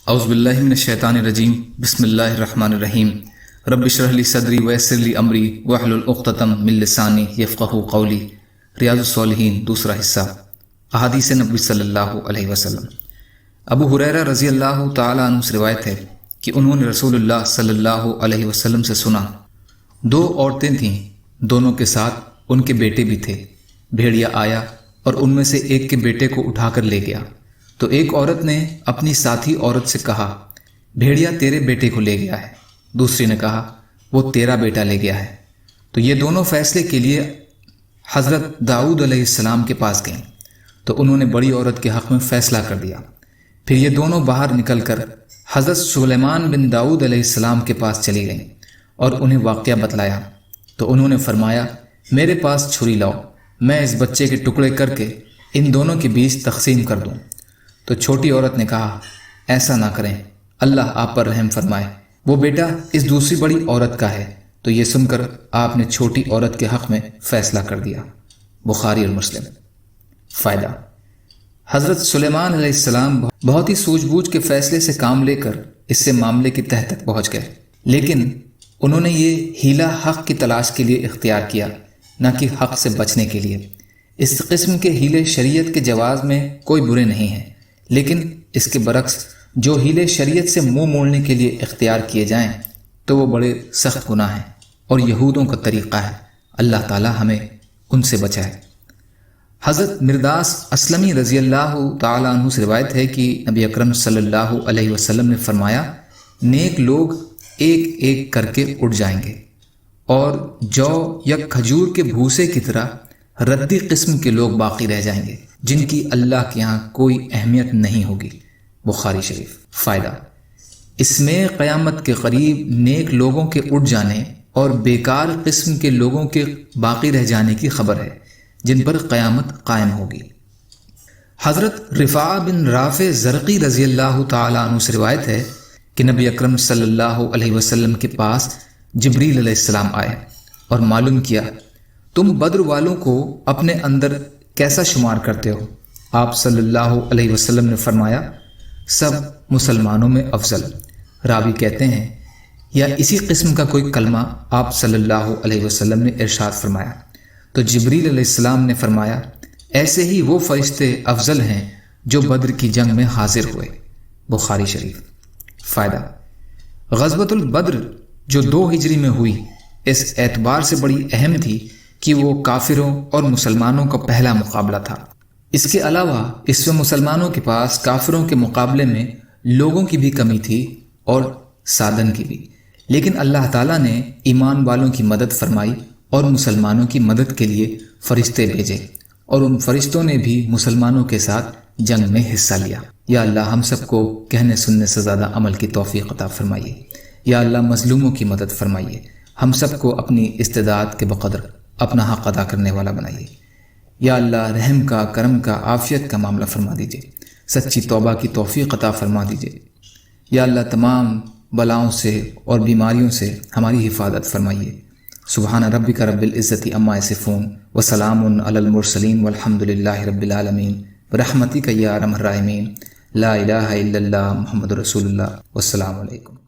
اعوذ باللہ من الشیطان الرجیم بسم اللہ الرحمن الرحیم رب اشرح لی صدری ویسر لی امری واحلل عقدۃ من لسانی یفقہوا قولی۔ ریاض الصالحین دوسرا حصہ، احادیث نبی صلی اللہ علیہ وسلم۔ ابو ہریرہ رضی اللہ تعالیٰ عنہ سے روایت ہے کہ انہوں نے رسول اللہ صلی اللہ علیہ وسلم سے سنا، دو عورتیں تھیں، دونوں کے ساتھ ان کے بیٹے بھی تھے۔ بھیڑیا آیا اور ان میں سے ایک کے بیٹے کو اٹھا کر لے گیا، تو ایک عورت نے اپنی ساتھی عورت سے کہا، بھیڑیا تیرے بیٹے کو لے گیا ہے۔ دوسری نے کہا، وہ تیرا بیٹا لے گیا ہے۔ تو یہ دونوں فیصلے کے لیے حضرت داؤد علیہ السلام کے پاس گئیں، تو انہوں نے بڑی عورت کے حق میں فیصلہ کر دیا۔ پھر یہ دونوں باہر نکل کر حضرت سلیمان بن داؤد علیہ السلام کے پاس چلی گئیں اور انہیں واقعہ بتلایا، تو انہوں نے فرمایا، میرے پاس چھری لاؤ، میں اس بچے کے ٹکڑے کر کے ان دونوں کے بیچ تقسیم کر دوں۔ تو چھوٹی عورت نے کہا، ایسا نہ کریں، اللہ آپ پر رحم فرمائے، وہ بیٹا اس دوسری بڑی عورت کا ہے۔ تو یہ سن کر آپ نے چھوٹی عورت کے حق میں فیصلہ کر دیا۔ بخاری اور مسلم۔ فائدہ: حضرت سلیمان علیہ السلام بہت ہی سوجھ بوجھ کے فیصلے سے کام لے کر اس سے معاملے کی تہہ تک پہنچ گئے، لیکن انہوں نے یہ ہیلا حق کی تلاش کے لیے اختیار کیا، نہ کہ حق سے بچنے کے لیے۔ اس قسم کے ہیلے شریعت کے جواز میں کوئی برے نہیں ہیں، لیکن اس کے برعکس جو ہیلے شریعت سے منہ موڑنے کے لیے اختیار کیے جائیں تو وہ بڑے سخت گناہ ہیں اور یہودوں کا طریقہ ہے۔ اللہ تعالی ہمیں ان سے بچائے۔ حضرت مرداس اسلمی رضی اللہ تعالیٰ عنہ سے روایت ہے کہ نبی اکرم صلی اللہ علیہ وسلم نے فرمایا، نیک لوگ ایک ایک کر کے اٹھ جائیں گے اور جو یا کھجور کے بھوسے کی طرح ردی قسم کے لوگ باقی رہ جائیں گے، جن کی اللہ کے ہاں کوئی اہمیت نہیں ہوگی۔ بخاری شریف۔ فائدہ: اس میں قیامت کے قریب نیک لوگوں کے اٹھ جانے اور بیکار قسم کے لوگوں کے باقی رہ جانے کی خبر ہے، جن پر قیامت قائم ہوگی۔ حضرت رفاع بن رافع زرقی رضی اللہ تعالیٰ عنہ سے روایت ہے کہ نبی اکرم صلی اللہ علیہ وسلم کے پاس جبریل علیہ السلام آئے اور معلوم کیا، تم بدر والوں کو اپنے اندر کیسا شمار کرتے ہو؟ آپ صلی اللہ علیہ وسلم نے فرمایا، سب مسلمانوں میں افضل۔ راوی کہتے ہیں، یا اسی قسم کا کوئی کلمہ آپ صلی اللہ علیہ وسلم نے ارشاد فرمایا، تو جبریل علیہ السلام نے فرمایا، ایسے ہی وہ فرشتے افضل ہیں جو بدر کی جنگ میں حاضر ہوئے۔ بخاری شریف۔ فائدہ: غزوۃ البدر جو 2 ہجری میں ہوئی، اس اعتبار سے بڑی اہم تھی کہ وہ کافروں اور مسلمانوں کا پہلا مقابلہ تھا۔ اس کے علاوہ اس میں مسلمانوں کے پاس کافروں کے مقابلے میں لوگوں کی بھی کمی تھی اور سادن کی بھی، لیکن اللہ تعالیٰ نے ایمان والوں کی مدد فرمائی اور مسلمانوں کی مدد کے لیے فرشتے بھیجے، اور ان فرشتوں نے بھی مسلمانوں کے ساتھ جنگ میں حصہ لیا۔ یا اللہ ہم سب کو کہنے سننے سے زیادہ عمل کی توفیق عطا فرمائیے۔ یا اللہ مظلوموں کی مدد فرمائیے، ہم سب کو اپنی استطاعت کے بقدر اپنا حق ادا کرنے والا بنائیے۔ یا اللہ رحم کا، کرم کا، عافیت کا معاملہ فرما دیجئے، سچی توبہ کی توفیق عطا فرما دیجئے۔ یا اللہ تمام بلاؤں سے اور بیماریوں سے ہماری حفاظت فرمائیے۔ سبحان ربک رب العزت عما یصفون وسلام علی المرسلین والحمد للہ رب العالمین برحمتک یا ارحم الراحمین۔ لا الہ الا اللہ محمد رسول اللہ۔ والسلام علیکم۔